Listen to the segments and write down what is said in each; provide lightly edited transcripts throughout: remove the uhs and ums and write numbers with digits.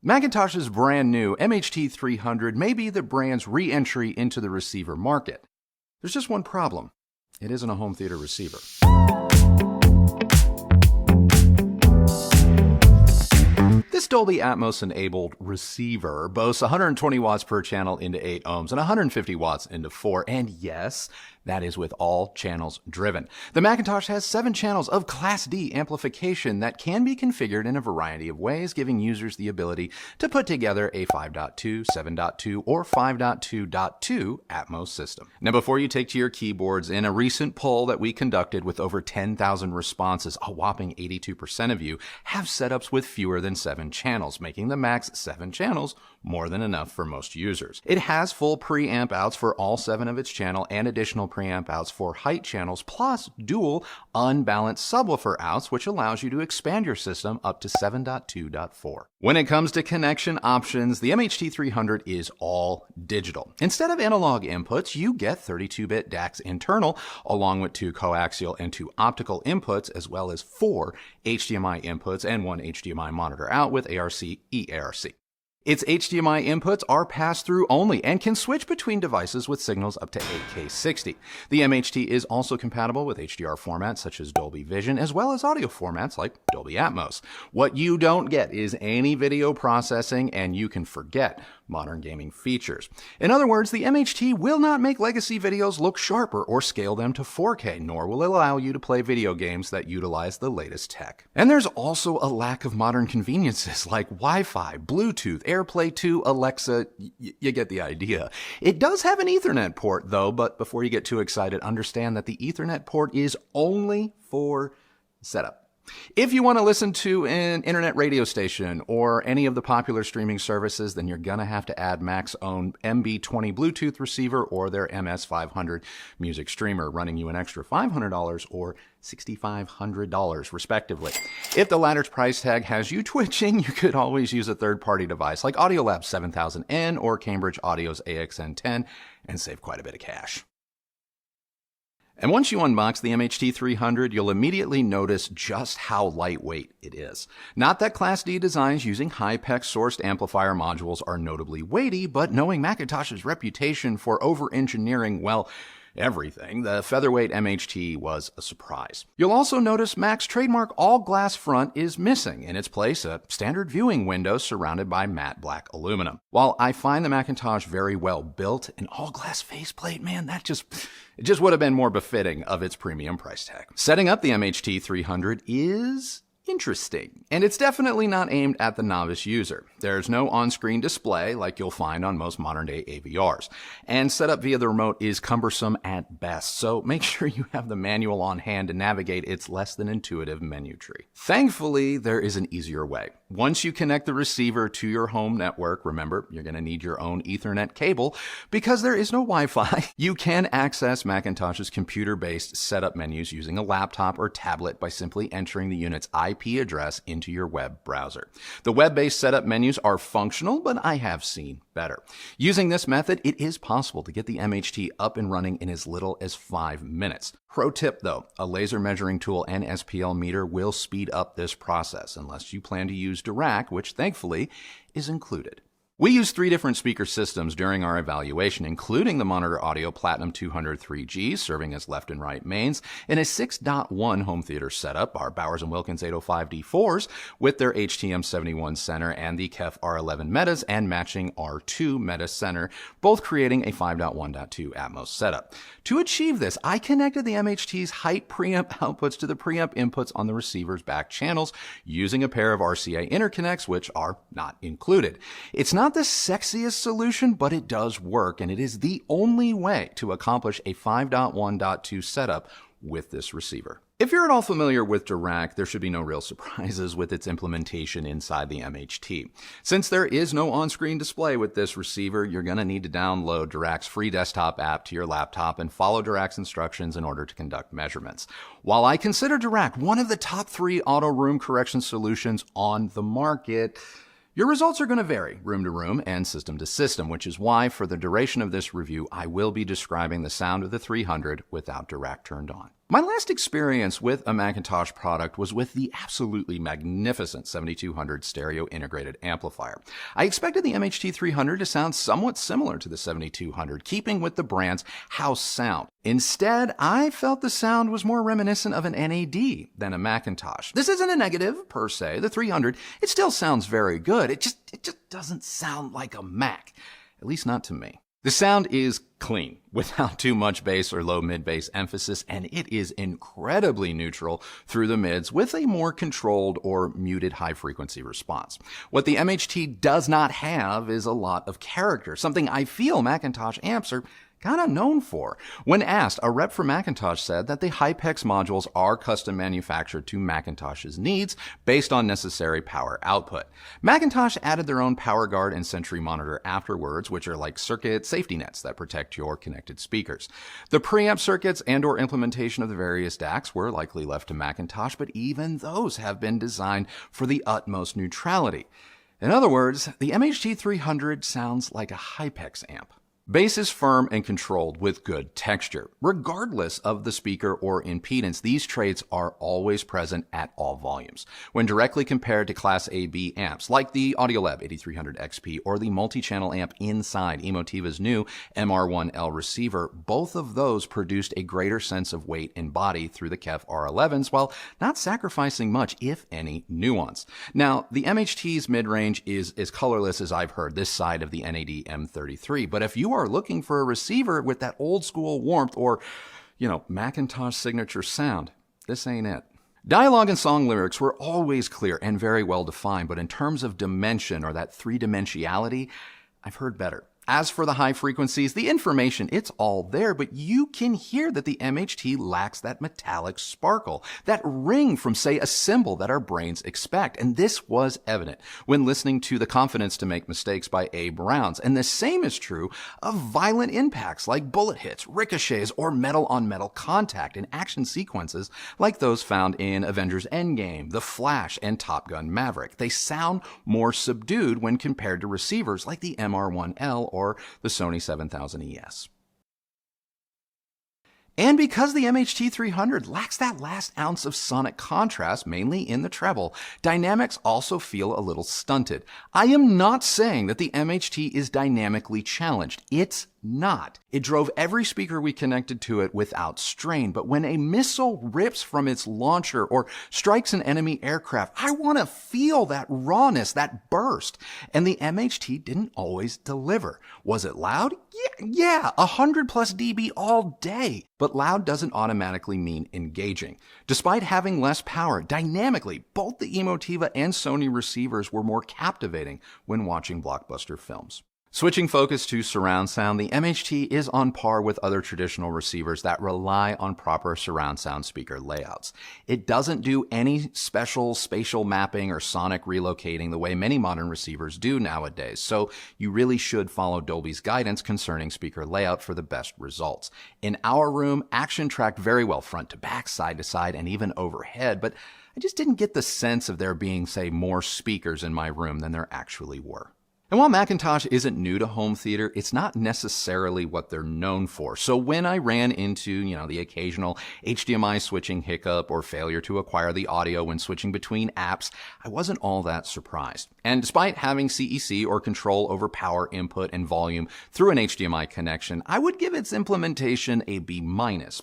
McIntosh's brand new MHT300 may be the brand's re-entry into the receiver market. There's just one problem. It isn't a home theater receiver. This Dolby Atmos-enabled receiver boasts 120 watts per channel into 8 ohms and 150 watts into 4, and yes, that is with all channels driven. The McIntosh has 7 channels of Class D amplification that can be configured in a variety of ways, giving users the ability to put together a 5.2, 7.2, or 5.2.2 Atmos system. Now, before you take to your keyboards, in a recent poll that we conducted with over 10,000 responses, a whopping 82% of you have setups with fewer than 7 channels, making the Mac's 7 channels more than enough for most users. It has full preamp outs for all 7 of its channel and additional preamp outs for height channels, plus dual unbalanced subwoofer outs, which allows you to expand your system up to 7.2.4. When it comes to connection options, the MHT300 is all digital. Instead of analog inputs, you get 32-bit DACs internal, along with 2 coaxial and 2 optical inputs, as well as 4 HDMI inputs and 1 HDMI monitor out with ARC, eARC. Its HDMI inputs are pass-through only and can switch between devices with signals up to 8K 60. The MHT is also compatible with HDR formats such as Dolby Vision, as well as audio formats like Dolby Atmos. What you don't get is any video processing, and you can forget modern gaming features. In other words, the MHT will not make legacy videos look sharper or scale them to 4K, nor will it allow you to play video games that utilize the latest tech. And there's also a lack of modern conveniences like Wi-Fi, Bluetooth, AirPlay 2, Alexa, you get the idea. It does have an Ethernet port though, but before you get too excited, understand that the Ethernet port is only for setup. If you want to listen to an internet radio station or any of the popular streaming services, then you're going to have to add Mac's own MB20 Bluetooth receiver or their MS500 music streamer, running you an extra $500 or $6,500 respectively. If the latter's price tag has you twitching, you could always use a third-party device like Audiolab's 7000N or Cambridge Audio's AXN10 and save quite a bit of cash. And once you unbox the MHT300, you'll immediately notice just how lightweight it is. Not that Class D designs using HYPEX sourced amplifier modules are notably weighty, but knowing McIntosh's reputation for over-engineering, well, everything, the featherweight MHT was a surprise. You'll also notice Mac's trademark all-glass front is missing. In its place, a standard viewing window surrounded by matte black aluminum. While I find the McIntosh very well built, an all-glass faceplate, man, it just would have been more befitting of its premium price tag. Setting up the MHT300 is interesting, and it's definitely not aimed at the novice user. There's no on-screen display like you'll find on most modern-day AVRs, and setup via the remote is cumbersome at best, so make sure you have the manual on hand to navigate its less than intuitive menu tree. Thankfully, there is an easier way. Once you connect the receiver to your home network, remember, you're going to need your own Ethernet cable because there is no Wi-Fi. You can access McIntosh's computer-based setup menus using a laptop or tablet by simply entering the unit's IP address into your web browser. The web-based setup menus are functional, but I have seen better. Using this method, it is possible to get the MHT up and running in as little as 5 minutes. Pro tip though, a laser measuring tool and SPL meter will speed up this process unless you plan to use DIRAC, which thankfully is included. We used 3 different speaker systems during our evaluation, including the Monitor Audio Platinum 200 3G, serving as left and right mains, and a 6.1 home theater setup, our Bowers & Wilkins 805D4s, with their HTM71 center and the KEF R11 Metas and matching R2 Meta center, both creating a 5.1.2 Atmos setup. To achieve this, I connected the MHT's height preamp outputs to the preamp inputs on the receiver's back channels using a pair of RCA interconnects, which are not included. It's not the sexiest solution, but it does work, and it is the only way to accomplish a 5.1.2 setup with this receiver. If you're at all familiar with DIRAC, there should be no real surprises with its implementation inside the MHT. Since there is no on-screen display with this receiver, you're going to need to download DIRAC's free desktop app to your laptop and follow DIRAC's instructions in order to conduct measurements. While I consider DIRAC one of the top 3 auto room correction solutions on the market, your results are going to vary room to room and system to system, which is why for the duration of this review, I will be describing the sound of the 300 without DIRAC turned on. My last experience with a McIntosh product was with the absolutely magnificent 7200 stereo integrated amplifier. I expected the MHT300 to sound somewhat similar to the 7200, keeping with the brand's house sound. Instead, I felt the sound was more reminiscent of an NAD than a McIntosh. This isn't a negative per se. The 300, it still sounds very good. It just doesn't sound like a Mac, at least not to me. The sound is clean, without too much bass or low mid-bass emphasis, and it is incredibly neutral through the mids with a more controlled or muted high-frequency response. What the MHT does not have is a lot of character, something I feel McIntosh amps are kind of known for. When asked, a rep for McIntosh said that the HYPEX modules are custom manufactured to McIntosh's needs based on necessary power output. McIntosh added their own power guard and sentry monitor afterwards, which are like circuit safety nets that protect your connected speakers. The preamp circuits and or implementation of the various DACs were likely left to McIntosh, but even those have been designed for the utmost neutrality. In other words, the MHT300 sounds like a HYPEX amp. Bass is firm and controlled with good texture. Regardless of the speaker or impedance, these traits are always present at all volumes. When directly compared to Class AB amps, like the Audiolab 8300 XP or the multi-channel amp inside EMOTIVA's new MR1L receiver, both of those produced a greater sense of weight and body through the KEF R11s while not sacrificing much, if any, nuance. Now, the MHT's mid-range is as colorless as I've heard this side of the NAD M33, but if you are looking for a receiver with that old school warmth or, McIntosh signature sound, this ain't it. Dialogue and song lyrics were always clear and very well defined, but in terms of dimension or that three-dimensionality, I've heard better. As for the high frequencies, the information, it's all there, but you can hear that the MHT lacks that metallic sparkle, that ring from, say, a cymbal that our brains expect. And this was evident when listening to The Confidence to Make Mistakes by Abe Rounds. And the same is true of violent impacts like bullet hits, ricochets, or metal-on-metal contact in action sequences like those found in Avengers Endgame, The Flash, and Top Gun Maverick. They sound more subdued when compared to receivers like the MR1L or the Sony 7000 ES. And because the MHT300 lacks that last ounce of sonic contrast, mainly in the treble, dynamics also feel a little stunted. I am not saying that the MHT is dynamically challenged. It's not. It drove every speaker we connected to it without strain, but when a missile rips from its launcher or strikes an enemy aircraft, I want to feel that rawness, that burst. And the MHT didn't always deliver. Was it loud? Yeah, 100 plus dB all day. But loud doesn't automatically mean engaging. Despite having less power, dynamically, both the EMOTIVA and Sony receivers were more captivating when watching blockbuster films. Switching focus to surround sound, the MHT is on par with other traditional receivers that rely on proper surround sound speaker layouts. It doesn't do any special spatial mapping or sonic relocating the way many modern receivers do nowadays, so you really should follow Dolby's guidance concerning speaker layout for the best results. In our room, action tracked very well front to back, side to side, and even overhead, but I just didn't get the sense of there being, say, more speakers in my room than there actually were. And while McIntosh isn't new to home theater, it's not necessarily what they're known for. So when I ran into, the occasional HDMI switching hiccup or failure to acquire the audio when switching between apps, I wasn't all that surprised. And despite having CEC or control over power input and volume through an HDMI connection, I would give its implementation a B-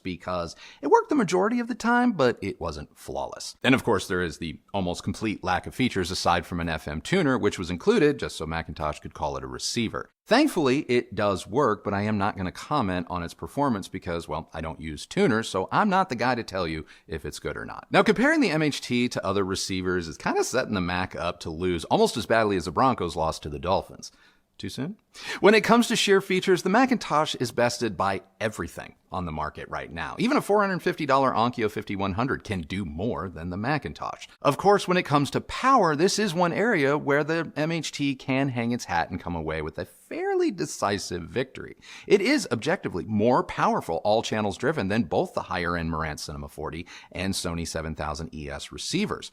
because it worked the majority of the time, but it wasn't flawless. And of course, there is the almost complete lack of features aside from an FM tuner, which was included just so McIntosh could call it a receiver. Thankfully, it does work, but I am not going to comment on its performance because, I don't use tuners, so I'm not the guy to tell you if it's good or not. Now, comparing the MHT to other receivers is kind of setting the Mac up to lose almost as badly as the Broncos lost to the Dolphins. Too soon? When it comes to sheer features, the McIntosh is bested by everything on the market right now. Even a $450 Onkyo 5100 can do more than the McIntosh. Of course, when it comes to power, this is one area where the MHT can hang its hat and come away with a fairly decisive victory. It is objectively more powerful, all channels driven, than both the higher-end Marantz Cinema 40 and Sony 7000 ES receivers.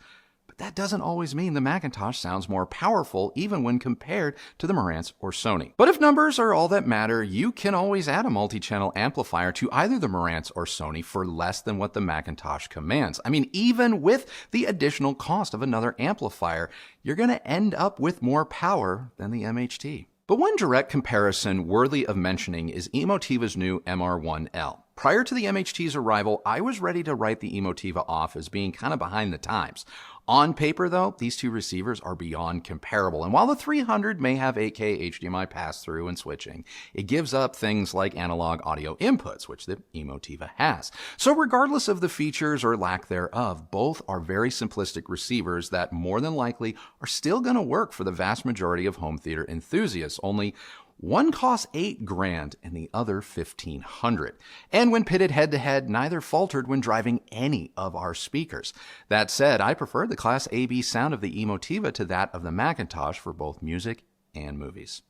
But that doesn't always mean the McIntosh sounds more powerful even when compared to the Marantz or Sony. But if numbers are all that matter, you can always add a multi-channel amplifier to either the Marantz or Sony for less than what the McIntosh commands. I mean, even with the additional cost of another amplifier, you're going to end up with more power than the MHT. But one direct comparison worthy of mentioning is EMOTIVA's new MR1L. Prior to the MHT's arrival, I was ready to write the EMOTIVA off as being kind of behind the times. On paper, though, these two receivers are beyond comparable. And while the 300 may have 8K HDMI pass-through and switching, it gives up things like analog audio inputs, which the EMOTIVA has. So regardless of the features or lack thereof, both are very simplistic receivers that more than likely are still going to work for the vast majority of home theater enthusiasts. Only one costs $8,000 and the other $1,500. And when pitted head to head, neither faltered when driving any of our speakers. That said, I prefer the Class AB sound of the EMOTIVA to that of the McIntosh for both music and movies.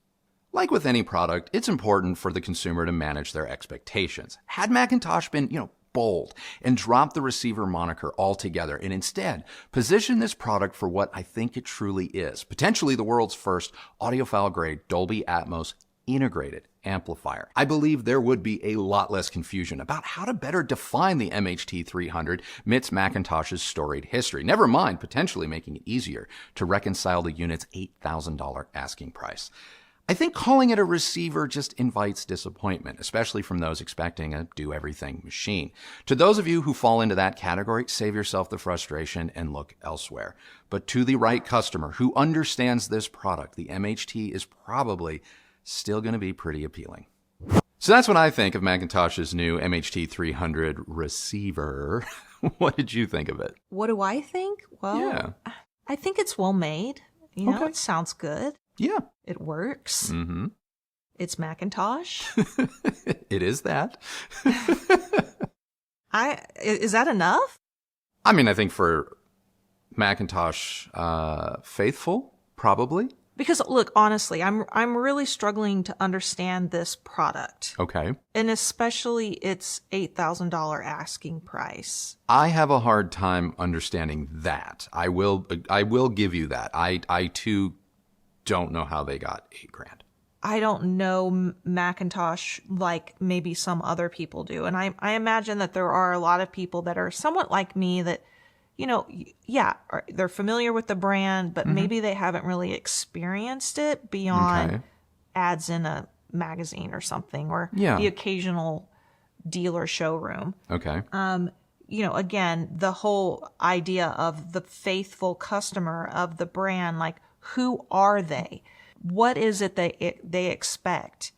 Like with any product, it's important for the consumer to manage their expectations. Had McIntosh been, bold and drop the receiver moniker altogether and instead position this product for what I think it truly is, potentially the world's first audiophile grade Dolby Atmos integrated amplifier, I believe there would be a lot less confusion about how to better define the MHT300 amidst McIntosh's storied history, never mind potentially making it easier to reconcile the unit's $8,000 asking price. I think calling it a receiver just invites disappointment, especially from those expecting a do-everything machine. To those of you who fall into that category, save yourself the frustration and look elsewhere. But to the right customer who understands this product, the MHT is probably still going to be pretty appealing. So that's what I think of McIntosh's new MHT300 receiver. What did you think of it? What do I think? Well, I think it's well made. It sounds good. Yeah. It works. Mm-hmm. It's McIntosh. It is that. Is that enough? I mean, I think for McIntosh faithful, probably. Because look, honestly, I'm really struggling to understand this product. Okay. And especially its $8,000 asking price. I have a hard time understanding that. I will give you that. I too don't know how they got $8,000. I don't know McIntosh like maybe some other people do. And I imagine that there are a lot of people that are somewhat like me that, they're familiar with the brand, but maybe they haven't really experienced it beyond ads in a magazine or something, or the occasional dealer showroom. Okay. Again, the whole idea of the faithful customer of the brand, like, who are they? What is it they expect?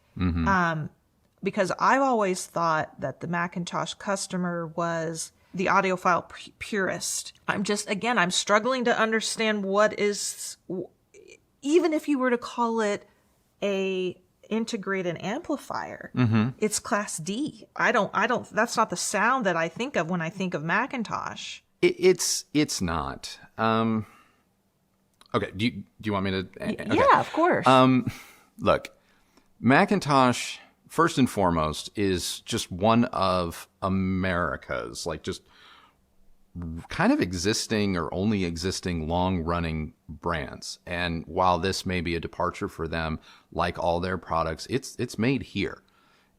Because I've always thought that the McIntosh customer was the audiophile purist. I'm struggling to understand what is, even if you were to call it a integrated amplifier, it's Class D. That's not the sound that I think of when I think of McIntosh. It's not. Okay, do you want me to? Okay. Yeah, of course. Look, McIntosh, first and foremost, is just one of America's, just kind of existing or only existing long-running brands. And while this may be a departure for them, like all their products, it's made here.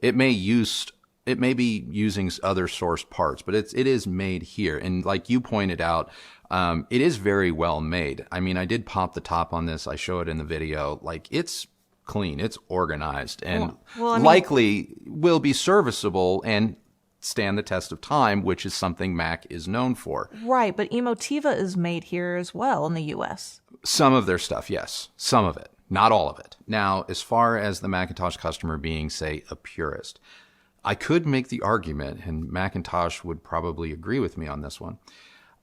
It may be using other sourced parts, but it is made here. And like you pointed out, it is very well made. I mean, I did pop the top on this. I show it in the video. It's clean, it's organized, and likely will be serviceable and stand the test of time, which is something Mac is known for. Right, but EMOTIVA is made here as well in the U.S. Some of their stuff, yes. Some of it. Not all of it. Now, as far as the McIntosh customer being, say, a purist, I could make the argument, and McIntosh would probably agree with me on this one,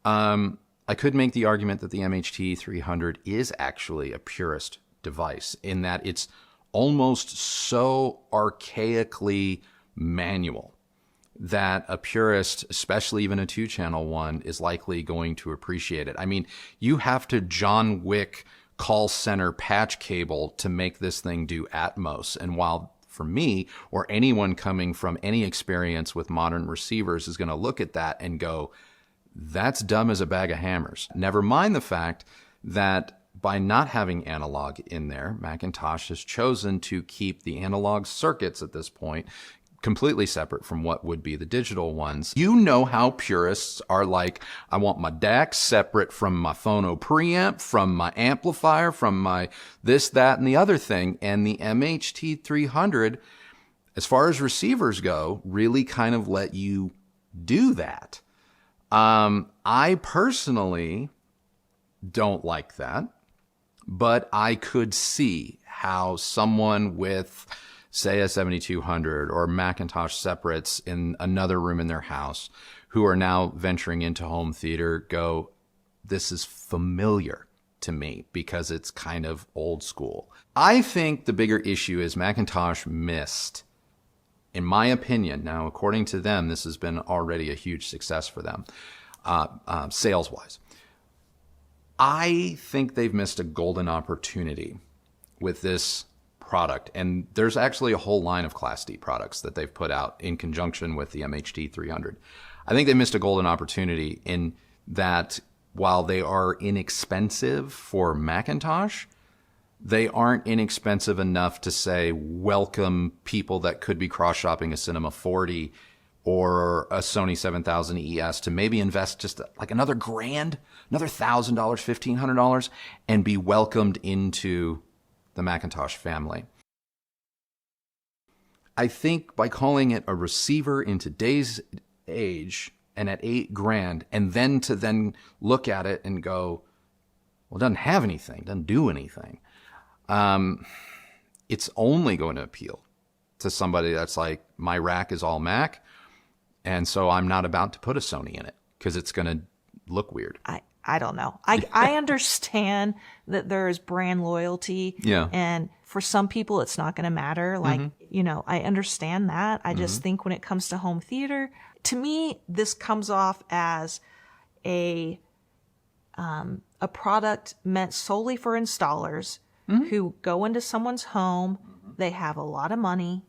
I could make the argument that the MHT300 is actually a purist device in that it's almost so archaically manual that a purist, especially even a 2-channel one, is likely going to appreciate it. I mean, you have to John Wick call center patch cable to make this thing do Atmos. And while for me, or anyone coming from any experience with modern receivers is going to look at that and go, that's dumb as a bag of hammers. Never mind the fact that by not having analog in there, McIntosh has chosen to keep the analog circuits at this point completely separate from what would be the digital ones. You know how purists are like, I want my DAC separate from my phono preamp, from my amplifier, from my this, that, and the other thing. And the MHT300, as far as receivers go, really kind of let you do that. I personally don't like that, but I could see how someone with, say, a 7200 or McIntosh separates in another room in their house who are now venturing into home theater go, this is familiar to me because it's kind of old school. I think the bigger issue is McIntosh missed, in my opinion, now according to them, this has been already a huge success for them, sales-wise. I think they've missed a golden opportunity with this product. And there's actually a whole line of Class D products that they've put out in conjunction with the MHT300. I think they missed a golden opportunity in that while they are inexpensive for McIntosh, they aren't inexpensive enough to say welcome people that could be cross-shopping a Cinema 40 or a Sony 7000 ES to maybe invest just like another $1,000, another $1,000, $1,500, and be welcomed into the McIntosh family. I think by calling it a receiver in today's age and at $8,000, and then look at it and go, well, it doesn't have anything, doesn't do anything. It's only going to appeal to somebody that's like, my rack is all Mac, and so I'm not about to put a Sony in it because it's going to look weird. I don't know. I understand that there is brand loyalty. Yeah. And for some people, it's not going to matter. Like, I understand that. I just think when it comes to home theater, to me, this comes off as a product meant solely for installers who go into someone's home. They have a lot of money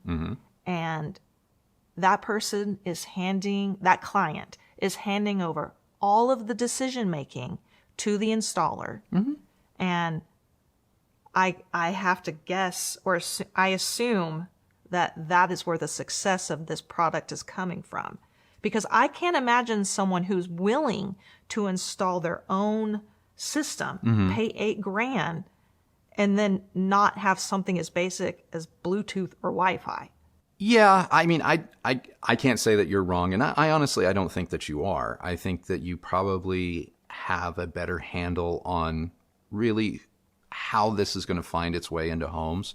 and that person is that client is handing over all of the decision making to the installer. And I have to guess, or I assume that is where the success of this product is coming from. Because I can't imagine someone who's willing to install their own system, pay $8,000, and then not have something as basic as Bluetooth or Wi-Fi. Yeah, I mean, I can't say that you're wrong, and I honestly, I don't think that you are. I think that you probably have a better handle on really how this is going to find its way into homes,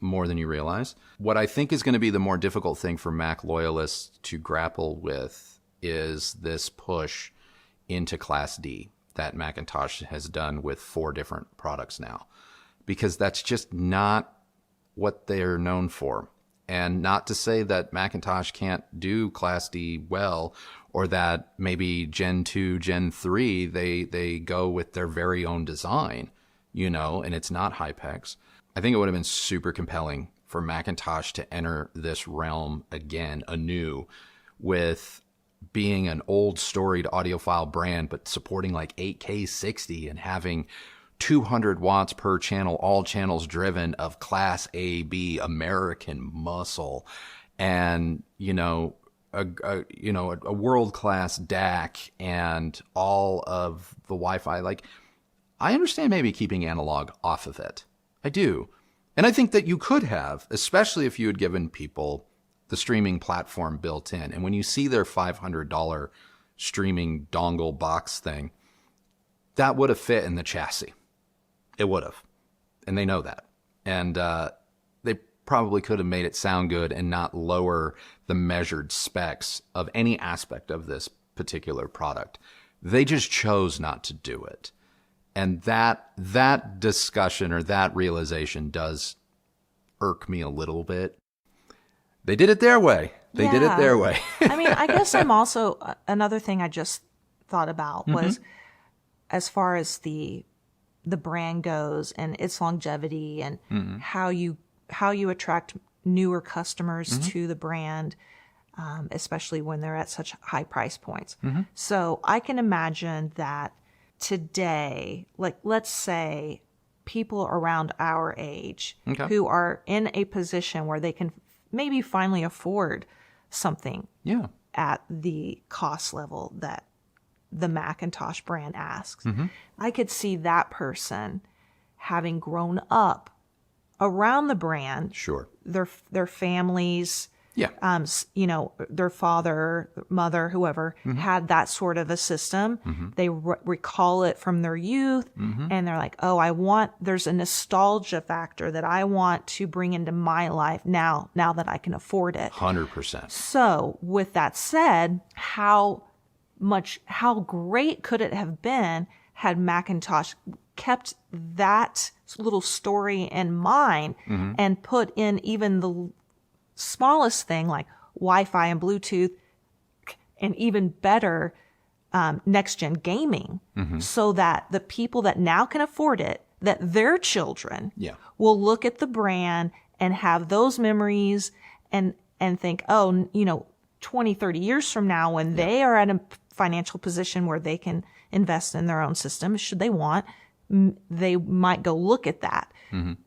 more than you realize. What I think is going to be the more difficult thing for Mac loyalists to grapple with is this push into Class D that McIntosh has done with 4 different products now, because that's just not what they're known for. And not to say that McIntosh can't do Class D well, or that maybe Gen 2, Gen 3, they go with their very own design, and it's not HYPEX. I think it would have been super compelling for McIntosh to enter this realm again, anew, with being an old storied audiophile brand, but supporting like 8K 60 and having 200 watts per channel, all channels driven, of Class A, B, American muscle, and, a world-class DAC and all of the Wi-Fi. Like, I understand maybe keeping analog off of it. I do. And I think that you could have, especially if you had given people the streaming platform built in. And when you see their $500 streaming dongle box thing, that would have fit in the chassis. It would have. And they know that. And they probably could have made it sound good and not lower the measured specs of any aspect of this particular product. They just chose not to do it. And that discussion or that realization does irk me a little bit. They did it their way. They did it their way. I mean, I guess I'm also, another thing I just thought about was, as far as the brand goes and its longevity and how you attract newer customers to the brand. especially when they're at such high price points. So I can imagine that today, like let's say people around our age who are in a position where they can maybe finally afford something at the cost level that the McIntosh brand asks. I could see that person having grown up around the brand, their families, you know, their father, mother, whoever had that sort of a system. They recall it from their youth, and they're like, oh, there's a nostalgia factor that I want to bring into my life now that I can afford it. 100%. So with that said, how great could it have been had McIntosh kept that little story in mind and put in even the smallest thing like Wi-Fi and Bluetooth and even better next-gen gaming so that the people that now can afford it, that their children will look at the brand and have those memories and think, oh, you know, 20, 30 years from now when they are at a financial position where they can invest in their own system, should they want, they might go look at that.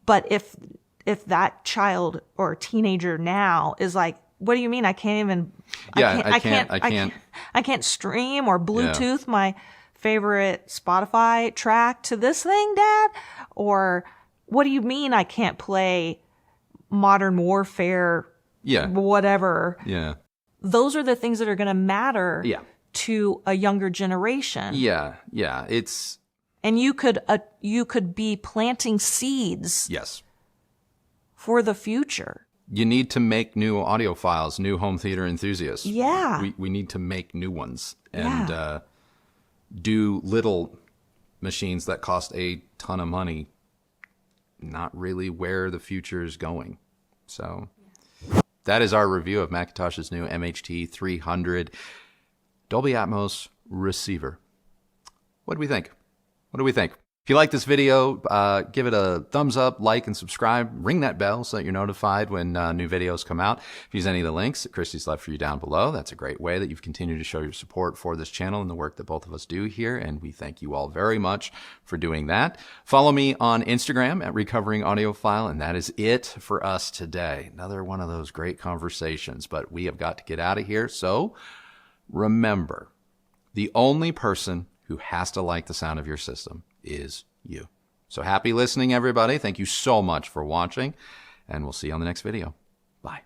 But if that child or teenager now is like, what do you mean? I can't even, I can't stream or Bluetooth my favorite Spotify track to this thing, Dad? Or what do you mean I can't play Modern Warfare, whatever? Those are the things that are going to matter to a younger generation. It's, and you could be planting seeds. For the future. You need to make new audiophiles, new home theater enthusiasts. We need to make new ones and do little machines that cost a ton of money. Not really where the future is going. So that is our review of McIntosh's new MHT300 Dolby Atmos receiver. What do we think? If you like this video, give it a thumbs up, like, and subscribe. Ring that bell so that you're notified when new videos come out. If you use any of the links that Kristi's left for you down below, that's a great way that you've continued to show your support for this channel and the work that both of us do here, and we thank you all very much for doing that. Follow me on Instagram at Recovering Audiophile, and that is it for us today. Another one of those great conversations, but we have got to get out of here, so remember, the only person who has to like the sound of your system is you. So happy listening, everybody. Thank you so much for watching, and we'll see you on the next video. Bye.